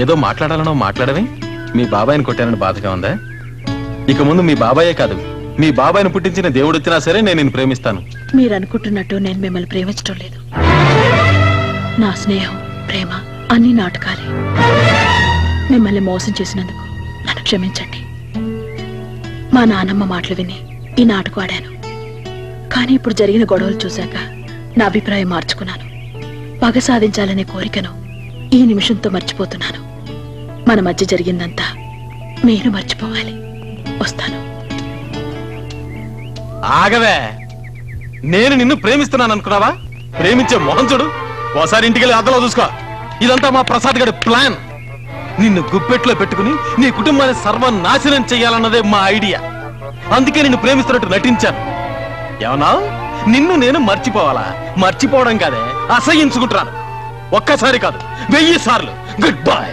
ఏదో మాట్లాడాలనో మాట్లాడవే. మీ బాబాయిని కొట్టానని బాధగా ఉందా? ఇక ముందు మీ బాబాయే కాదు, మీ బాబాయిని పుట్టించిన దేవుడు వచ్చినా సరే నేను నిన్ను ప్రేమిస్తాను. మీరు అనుకుంటున్నట్టు నేను మిమ్మల్ని ప్రేమించడం లేదు. నా స్నేహం, ప్రేమ అన్ని నాటకాలే. మిమ్మల్ని మోసం చేసినందుకు నన్ను క్షమించండి. మా నానమ్మ మాటలు విని ఈ నాటకం ఆడాను. కానీ ఇప్పుడు జరిగిన గొడవలు చూశాక నా అభిప్రాయం మార్చుకున్నాను. పగ సాధించాలనే కోరికను ఈ నిమిషంతో మర్చిపోతున్నాను. మన మధ్య జరిగిందంతా మీరు మర్చిపోవాలి. వస్తాను. ఆగవే, నేను నిన్ను ప్రేమిస్తున్నాను అనుకున్నావా? ప్రేమించే మోహన్ చూడు. ఓసారి ఇంటికెళ్ళి అద్దలో చూసుకో. ఇదంతా మా ప్రసాద్ గడి ప్లాన్. నిన్ను గుప్పెట్లో పెట్టుకుని నీ కుటుంబాన్ని సర్వనాశనం చెయ్యాలన్నదే మా ఐడియా. అందుకే నిన్ను ప్రేమిస్తున్నట్టు నటించాను. ఏమన్నా నిన్ను నేను మర్చిపోవాలా? మర్చిపోవడం కాదే, అసహించుకుంటున్నాను. ఒక్కసారి కాదు, 1000 సార్లు. Good bye.